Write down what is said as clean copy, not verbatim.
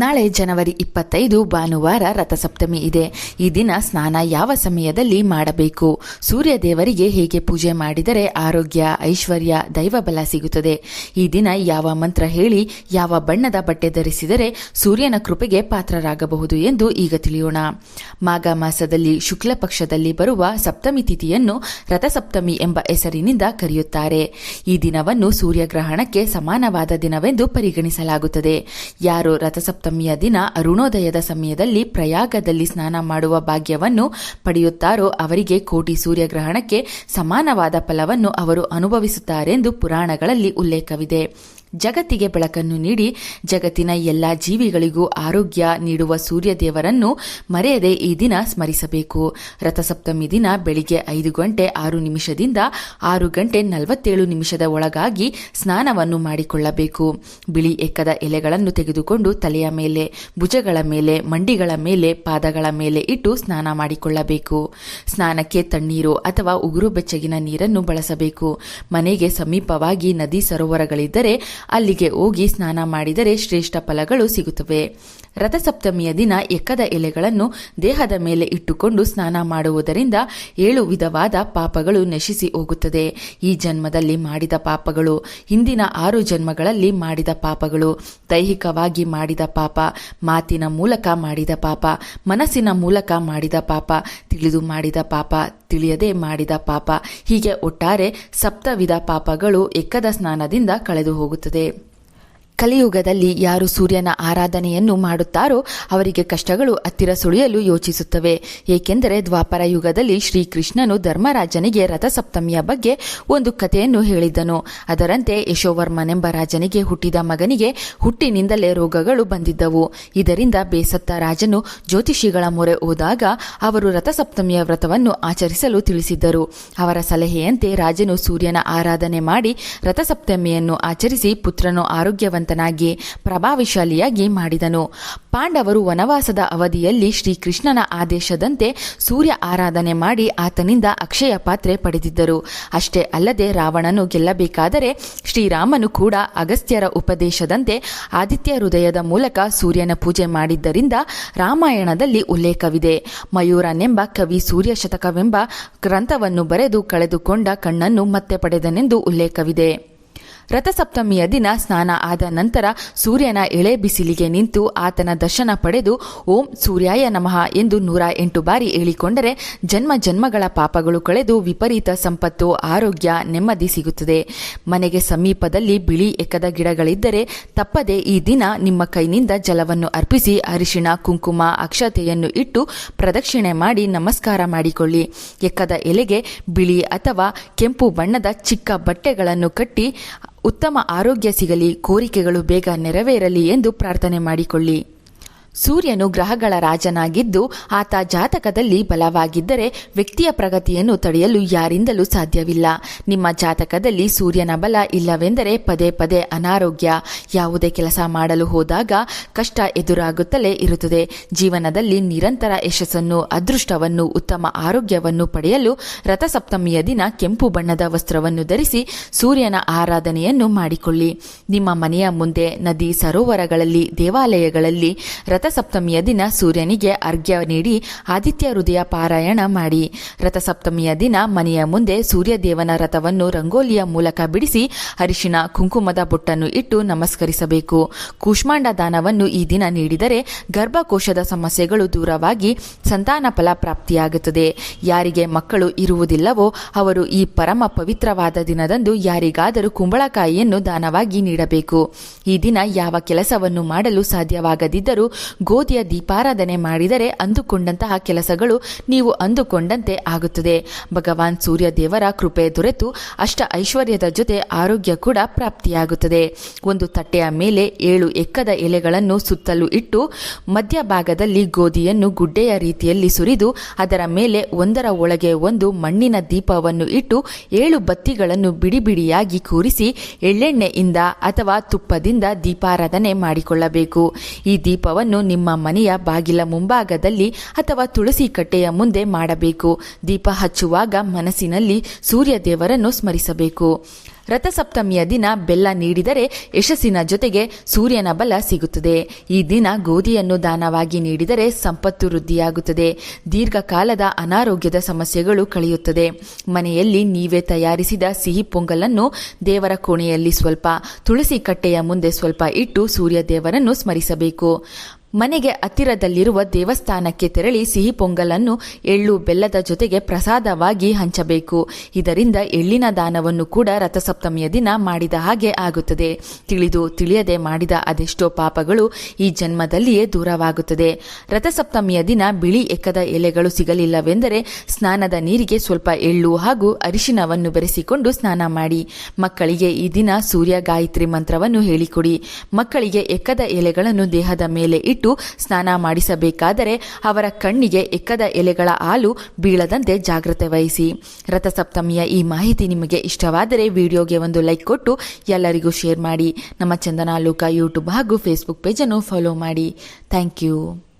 ನಾಳೆ ಜನವರಿ 25 ಭಾನುವಾರ ರಥಸಪ್ತಮಿ ಇದೆ. ಈ ದಿನ ಸ್ನಾನ ಯಾವ ಸಮಯದಲ್ಲಿ ಮಾಡಬೇಕು? ಸೂರ್ಯ ದೇವರಿಗೆ ಹೇಗೆ ಪೂಜೆ ಮಾಡಿದರೆ ಆರೋಗ್ಯ, ಐಶ್ವರ್ಯ, ದೈವಬಲ ಸಿಗುತ್ತದೆ? ಈ ದಿನ ಯಾವ ಮಂತ್ರ ಹೇಳಿ ಯಾವ ಬಣ್ಣದ ಬಟ್ಟೆ ಧರಿಸಿದರೆ ಸೂರ್ಯನ ಕೃಪೆಗೆ ಪಾತ್ರರಾಗಬಹುದು ಎಂದು ಈಗ ತಿಳಿಯೋಣ. ಮಾಘ ಮಾಸದಲ್ಲಿ ಶುಕ್ಲ ಪಕ್ಷದಲ್ಲಿ ಬರುವ ಸಪ್ತಮಿ ತಿಥಿಯನ್ನು ರಥಸಪ್ತಮಿ ಎಂಬ ಹೆಸರಿನಿಂದ ಕರೆಯುತ್ತಾರೆ. ಈ ದಿನವನ್ನು ಸೂರ್ಯಗ್ರಹಣಕ್ಕೆ ಸಮಾನವಾದ ದಿನವೆಂದು ಪರಿಗಣಿಸಲಾಗುತ್ತದೆ. ಯಾರು ರಥಸಪ್ತಮಿಯ ದಿನ ಅರುಣೋದಯದ ಸಮಯದಲ್ಲಿ ಪ್ರಯಾಗದಲ್ಲಿ ಸ್ನಾನ ಮಾಡುವ ಭಾಗ್ಯವನ್ನು ಪಡೆಯುತ್ತಾರೋ ಅವರಿಗೆ ಕೋಟಿ ಸೂರ್ಯಗ್ರಹಣಕ್ಕೆ ಸಮಾನವಾದ ಫಲವನ್ನು ಅವರು ಅನುಭವಿಸುತ್ತಾರೆಂದು ಪುರಾಣಗಳಲ್ಲಿ ಉಲ್ಲೇಖವಿದೆ. ಜಗತ್ತಿಗೆ ಬೆಳಕನ್ನು ನೀಡಿ ಜಗತ್ತಿನ ಎಲ್ಲ ಜೀವಿಗಳಿಗೂ ಆರೋಗ್ಯ ನೀಡುವ ಸೂರ್ಯದೇವರನ್ನು ಮರೆಯದೆ ಈ ದಿನ ಸ್ಮರಿಸಬೇಕು. ರಥಸಪ್ತಮಿ ದಿನ ಬೆಳಿಗ್ಗೆ 5:06 6:47 ಒಳಗಾಗಿ ಸ್ನಾನವನ್ನು ಮಾಡಿಕೊಳ್ಳಬೇಕು. ಬಿಳಿ ಎಕ್ಕದ ಎಲೆಗಳನ್ನು ತೆಗೆದುಕೊಂಡು ತಲೆಯ ಮೇಲೆ, ಭುಜಗಳ ಮೇಲೆ, ಮಂಡಿಗಳ ಮೇಲೆ, ಪಾದಗಳ ಮೇಲೆ ಇಟ್ಟು ಸ್ನಾನ ಮಾಡಿಕೊಳ್ಳಬೇಕು. ಸ್ನಾನಕ್ಕೆ ತಣ್ಣೀರು ಅಥವಾ ಉಗುರು ಬೆಚ್ಚಗಿನ ನೀರನ್ನು ಬಳಸಬೇಕು. ಮನೆಗೆ ಸಮೀಪವಾಗಿ ನದಿ ಸರೋವರಗಳಿದ್ದರೆ ಅಲ್ಲಿಗೆ ಹೋಗಿ ಸ್ನಾನ ಮಾಡಿದರೆ ಶ್ರೇಷ್ಠ ಫಲಗಳು ಸಿಗುತ್ತವೆ. ರಥಸಪ್ತಮಿಯ ದಿನ ಎಕ್ಕದ ಎಲೆಗಳನ್ನು ದೇಹದ ಮೇಲೆ ಇಟ್ಟುಕೊಂಡು ಸ್ನಾನ ಮಾಡುವುದರಿಂದ 7 ವಿಧವಾದ ಪಾಪಗಳು ನಶಿಸಿ ಹೋಗುತ್ತದೆ. ಈ ಜನ್ಮದಲ್ಲಿ ಮಾಡಿದ ಪಾಪಗಳು, ಹಿಂದಿನ 6 ಜನ್ಮಗಳಲ್ಲಿ ಮಾಡಿದ ಪಾಪಗಳು, ದೈಹಿಕವಾಗಿ ಮಾಡಿದ ಪಾಪ, ಮಾತಿನ ಮೂಲಕ ಮಾಡಿದ ಪಾಪ, ಮನಸ್ಸಿನ ಮೂಲಕ ಮಾಡಿದ ಪಾಪ, ತಿಳಿದು ಮಾಡಿದ ಪಾಪ, ತಿಳಿಯದೆ ಮಾಡಿದ ಪಾಪ, ಹೀಗೆ ಒಟ್ಟಾರೆ 7 ವಿಧ ಪಾಪಗಳು ಎಕ್ಕದ ಸ್ನಾನದಿಂದ ಕಳೆದು ಹೋಗುತ್ತದೆ. ಕಲಿಯುಗದಲ್ಲಿ ಯಾರು ಸೂರ್ಯನ ಆರಾಧನೆಯನ್ನು ಮಾಡುತ್ತಾರೋ ಅವರಿಗೆ ಕಷ್ಟಗಳು ಹತ್ತಿರ ಸುಳಿಯಲು ಯೋಚಿಸುತ್ತವೆ. ಏಕೆಂದರೆ ದ್ವಾಪರ ಯುಗದಲ್ಲಿ ಶ್ರೀಕೃಷ್ಣನು ಧರ್ಮರಾಜನಿಗೆ ರಥಸಪ್ತಮಿಯ ಬಗ್ಗೆ ಒಂದು ಕಥೆಯನ್ನು ಹೇಳಿದ್ದನು. ಅದರಂತೆ ಯಶೋವರ್ಮನೆಂಬ ರಾಜನಿಗೆ ಹುಟ್ಟಿದ ಮಗನಿಗೆ ಹುಟ್ಟಿನಿಂದಲೇ ರೋಗಗಳು ಬಂದಿದ್ದವು. ಇದರಿಂದ ಬೇಸತ್ತ ರಾಜನು ಜ್ಯೋತಿಷಿಗಳ ಮೊರೆ ಹೋದಾಗ ಅವರು ರಥಸಪ್ತಮಿಯ ವ್ರತವನ್ನು ಆಚರಿಸಲು ತಿಳಿಸಿದ್ದರು. ಅವರ ಸಲಹೆಯಂತೆ ರಾಜನು ಸೂರ್ಯನ ಆರಾಧನೆ ಮಾಡಿ ರಥಸಪ್ತಮಿಯನ್ನು ಆಚರಿಸಿ ಪುತ್ರನು ಆರೋಗ್ಯವಂತ ಪ್ರಭಾವಶಾಲಿಯಾಗಿ ಮಾಡಿದನು. ಪಾಂಡವರು ವನವಾಸದ ಅವಧಿಯಲ್ಲಿ ಶ್ರೀಕೃಷ್ಣನ ಆದೇಶದಂತೆ ಸೂರ್ಯ ಆರಾಧನೆ ಮಾಡಿ ಆತನಿಂದ ಅಕ್ಷಯ ಪಾತ್ರೆ ಪಡೆದಿದ್ದರು. ಅಷ್ಟೇ ಅಲ್ಲದೆ ರಾವಣನು ಗೆಲ್ಲಬೇಕಾದರೆ ಶ್ರೀರಾಮನು ಕೂಡ ಅಗಸ್ತ್ಯರ ಉಪದೇಶದಂತೆ ಆದಿತ್ಯ ಹೃದಯದ ಮೂಲಕ ಸೂರ್ಯನ ಪೂಜೆ ಮಾಡಿದ್ದರಿಂದ ರಾಮಾಯಣದಲ್ಲಿ ಉಲ್ಲೇಖವಿದೆ. ಮಯೂರನೆಂಬ ಕವಿ ಸೂರ್ಯ ಶತಕವೆಂಬ ಗ್ರಂಥವನ್ನು ಬರೆದು ಕಳೆದುಕೊಂಡ ಕಣ್ಣನ್ನು ಮತ್ತೆ ಪಡೆದನೆಂದು ಉಲ್ಲೇಖವಿದೆ. ರಥಸಪ್ತಮಿಯ ದಿನ ಸ್ನಾನ ಆದ ನಂತರ ಸೂರ್ಯನ ಎಳೆ ಬಿಸಿಲಿಗೆ ನಿಂತು ಆತನ ದರ್ಶನ ಪಡೆದು ಓಂ ಸೂರ್ಯಾಯ ನಮಃ ಎಂದು 108 ಬಾರಿ ಹೇಳಿಕೊಂಡರೆ ಜನ್ಮ ಜನ್ಮಗಳ ಪಾಪಗಳು ಕಳೆದು ವಿಪರೀತ ಸಂಪತ್ತು, ಆರೋಗ್ಯ, ನೆಮ್ಮದಿ ಸಿಗುತ್ತದೆ. ಮನೆಗೆ ಸಮೀಪದಲ್ಲಿ ಬಿಳಿ ಎಕ್ಕದ ಗಿಡಗಳಿದ್ದರೆ ತಪ್ಪದೆ ಈ ದಿನ ನಿಮ್ಮ ಕೈನಿಂದ ಜಲವನ್ನು ಅರ್ಪಿಸಿ ಅರಿಶಿಣ, ಕುಂಕುಮ, ಅಕ್ಷತೆಯನ್ನು ಇಟ್ಟು ಪ್ರದಕ್ಷಿಣೆ ಮಾಡಿ ನಮಸ್ಕಾರ ಮಾಡಿಕೊಳ್ಳಿ. ಎಕ್ಕದ ಎಲೆಗೆ ಬಿಳಿ ಅಥವಾ ಕೆಂಪು ಬಣ್ಣದ ಚಿಕ್ಕ ಬಟ್ಟೆಗಳನ್ನು ಕಟ್ಟಿ ಉತ್ತಮ ಆರೋಗ್ಯ ಸಿಗಲಿ, ಕೋರಿಕೆಗಳು ಬೇಗ ನೆರವೇರಲಿ ಎಂದು ಪ್ರಾರ್ಥನೆ ಮಾಡಿಕೊಳ್ಳಿ. ಸೂರ್ಯನು ಗ್ರಹಗಳ ರಾಜನಾಗಿದ್ದು ಆತ ಜಾತಕದಲ್ಲಿ ಬಲವಾಗಿದ್ದರೆ ವ್ಯಕ್ತಿಯ ಪ್ರಗತಿಯನ್ನು ತಡೆಯಲು ಯಾರಿಂದಲೂ ಸಾಧ್ಯವಿಲ್ಲ. ನಿಮ್ಮ ಜಾತಕದಲ್ಲಿ ಸೂರ್ಯನ ಬಲ ಇಲ್ಲವೆಂದರೆ ಪದೇ ಪದೇ ಅನಾರೋಗ್ಯ, ಯಾವುದೇ ಕೆಲಸ ಮಾಡಲು ಹೋದಾಗ ಕಷ್ಟ ಎದುರಾಗುತ್ತಲೇ ಇರುತ್ತದೆ. ಜೀವನದಲ್ಲಿ ನಿರಂತರ ಯಶಸ್ಸನ್ನು, ಅದೃಷ್ಟವನ್ನು, ಉತ್ತಮ ಆರೋಗ್ಯವನ್ನು ಪಡೆಯಲು ರಥಸಪ್ತಮಿಯ ದಿನ ಕೆಂಪು ಬಣ್ಣದ ವಸ್ತ್ರವನ್ನು ಧರಿಸಿ ಸೂರ್ಯನ ಆರಾಧನೆಯನ್ನು ಮಾಡಿಕೊಳ್ಳಿ. ನಿಮ್ಮ ಮನೆಯ ಮುಂದೆ, ನದಿ ಸರೋವರಗಳಲ್ಲಿ, ದೇವಾಲಯಗಳಲ್ಲಿ ರಥಸಪ್ತಮಿಯ ದಿನ ಸೂರ್ಯನಿಗೆ ಅರ್ಘ್ಯ ನೀಡಿ ಆದಿತ್ಯ ಹೃದಯ ಪಾರಾಯಣ ಮಾಡಿ. ರಥಸಪ್ತಮಿಯ ದಿನ ಮನೆಯ ಮುಂದೆ ಸೂರ್ಯದೇವನ ರಥವನ್ನು ರಂಗೋಲಿಯ ಮೂಲಕ ಬಿಡಿಸಿ ಅರಿಶಿಣ, ಕುಂಕುಮದ ಬೊಟ್ಟನ್ನು ಇಟ್ಟು ನಮಸ್ಕರಿಸಬೇಕು. ಕೂಷ್ಮಾಂಡ ದಾನವನ್ನು ಈ ದಿನ ನೀಡಿದರೆ ಗರ್ಭಕೋಶದ ಸಮಸ್ಯೆಗಳು ದೂರವಾಗಿ ಸಂತಾನ ಫಲ ಪ್ರಾಪ್ತಿಯಾಗುತ್ತದೆ. ಯಾರಿಗೆ ಮಕ್ಕಳು ಇರುವುದಿಲ್ಲವೋ ಅವರು ಈ ಪರಮ ಪವಿತ್ರವಾದ ದಿನದಂದು ಯಾರಿಗಾದರೂ ಕುಂಬಳಕಾಯಿಯನ್ನು ದಾನವಾಗಿ ನೀಡಬೇಕು. ಈ ದಿನ ಯಾವ ಕೆಲಸವನ್ನು ಮಾಡಲು ಸಾಧ್ಯವಾಗದಿದ್ದರೂ ಗೋಧಿಯ ದೀಪಾರಾಧನೆ ಮಾಡಿದರೆ ಅಂದುಕೊಂಡಂತಹ ಕೆಲಸಗಳು ನೀವು ಅಂದುಕೊಂಡಂತೆ ಆಗುತ್ತದೆ. ಭಗವಾನ್ ಸೂರ್ಯ ದೇವರ ಕೃಪೆ ದೊರೆತು ಅಷ್ಟ ಐಶ್ವರ್ಯದ ಜೊತೆ ಆರೋಗ್ಯ ಕೂಡ ಪ್ರಾಪ್ತಿಯಾಗುತ್ತದೆ. ಒಂದು ತಟ್ಟೆಯ ಮೇಲೆ 7 ಎಕ್ಕದ ಎಲೆಗಳನ್ನು ಸುತ್ತಲೂ ಇಟ್ಟು ಮಧ್ಯಭಾಗದಲ್ಲಿ ಗೋಧಿಯನ್ನು ಗುಡ್ಡೆಯ ರೀತಿಯಲ್ಲಿ ಸುರಿದು ಅದರ ಮೇಲೆ ಒಂದರ ಒಳಗೆ ಒಂದು ಮಣ್ಣಿನ ದೀಪವನ್ನು ಇಟ್ಟು 7 ಬತ್ತಿಗಳನ್ನು ಬಿಡಿ ಬಿಡಿಯಾಗಿ ಕೂರಿಸಿ ಎಳ್ಳೆಣ್ಣೆಯಿಂದ ಅಥವಾ ತುಪ್ಪದಿಂದ ದೀಪಾರಾಧನೆ ಮಾಡಿಕೊಳ್ಳಬೇಕು. ಈ ದೀಪವನ್ನು ನಿಮ್ಮ ಮನೆಯ ಬಾಗಿಲ ಮುಂಭಾಗದಲ್ಲಿ ಅಥವಾ ತುಳಸಿ ಕಟ್ಟೆಯ ಮುಂದೆ ಮಾಡಬೇಕು. ದೀಪ ಹಚ್ಚುವಾಗ ಮನಸ್ಸಿನಲ್ಲಿ ಸೂರ್ಯ ದೇವರನ್ನು ಸ್ಮರಿಸಬೇಕು. ರಥಸಪ್ತಮಿಯ ದಿನ ಬೆಲ್ಲ ನೀಡಿದರೆ ಯಶಸ್ಸಿನ ಜೊತೆಗೆ ಸೂರ್ಯನ ಬಲ ಸಿಗುತ್ತದೆ. ಈ ದಿನ ಗೋಧಿಯನ್ನು ದಾನವಾಗಿ ನೀಡಿದರೆ ಸಂಪತ್ತು ವೃದ್ಧಿಯಾಗುತ್ತದೆ. ದೀರ್ಘಕಾಲದ ಅನಾರೋಗ್ಯದ ಸಮಸ್ಯೆಗಳು ಕಳೆಯುತ್ತದೆ. ಮನೆಯಲ್ಲಿ ನೀವೇ ತಯಾರಿಸಿದ ಸಿಹಿ ಪೊಂಗಲನ್ನು ದೇವರ ಕೋಣೆಯಲ್ಲಿ ಸ್ವಲ್ಪ, ತುಳಸಿ ಕಟ್ಟೆಯ ಮುಂದೆ ಸ್ವಲ್ಪ ಇಟ್ಟು ಸೂರ್ಯ ದೇವರನ್ನು ಸ್ಮರಿಸಬೇಕು. ಮನೆಗೆ ಹತ್ತಿರದಲ್ಲಿರುವ ದೇವಸ್ಥಾನಕ್ಕೆ ತೆರಳಿ ಸಿಹಿ ಪೊಂಗಲನ್ನು ಎಳ್ಳು ಬೆಲ್ಲದ ಜೊತೆಗೆ ಪ್ರಸಾದವಾಗಿ ಹಂಚಬೇಕು. ಇದರಿಂದ ಎಳ್ಳಿನ ದಾನವನ್ನು ಕೂಡ ರಥಸಪ್ತಮಿಯ ದಿನ ಮಾಡಿದ ಹಾಗೆ ಆಗುತ್ತದೆ. ತಿಳಿದು ತಿಳಿಯದೆ ಮಾಡಿದ ಅದೆಷ್ಟೋ ಪಾಪಗಳು ಈ ಜನ್ಮದಲ್ಲಿಯೇ ದೂರವಾಗುತ್ತದೆ. ರಥಸಪ್ತಮಿಯ ದಿನ ಬಿಳಿ ಎಕ್ಕದ ಎಲೆಗಳು ಸಿಗಲಿಲ್ಲವೆಂದರೆ ಸ್ನಾನದ ನೀರಿಗೆ ಸ್ವಲ್ಪ ಎಳ್ಳು ಹಾಗೂ ಅರಿಶಿನವನ್ನು ಬೆರೆಸಿಕೊಂಡು ಸ್ನಾನ ಮಾಡಿ. ಮಕ್ಕಳಿಗೆ ಈ ದಿನ ಸೂರ್ಯ ಗಾಯತ್ರಿ ಮಂತ್ರವನ್ನು ಹೇಳಿಕೊಡಿ. ಮಕ್ಕಳಿಗೆ ಎಕ್ಕದ ಎಲೆಗಳನ್ನು ದೇಹದ ಮೇಲೆ ಇಟ್ಟು ಸ್ನಾನ ಮಾಡಿಸಬೇಕಾದರೆ ಅವರ ಕಣ್ಣಿಗೆ ಎಕ್ಕದ ಎಲೆಗಳ ಹಾಲು ಬೀಳದಂತೆ ಜಾಗ್ರತೆ ವಹಿಸಿ. ರಥಸಪ್ತಮಿಯ ಈ ಮಾಹಿತಿ ನಿಮಗೆ ಇಷ್ಟವಾದರೆ ವಿಡಿಯೋಗೆ ಒಂದು ಲೈಕ್ ಕೊಟ್ಟು ಎಲ್ಲರಿಗೂ ಶೇರ್ ಮಾಡಿ. ನಮ್ಮ ಚಂದನ ಲೋಕ ಯೂಟ್ಯೂಬ್ ಹಾಗೂ ಫೇಸ್ಬುಕ್ ಪೇಜನ್ನು ಫಾಲೋ ಮಾಡಿ. Thank you.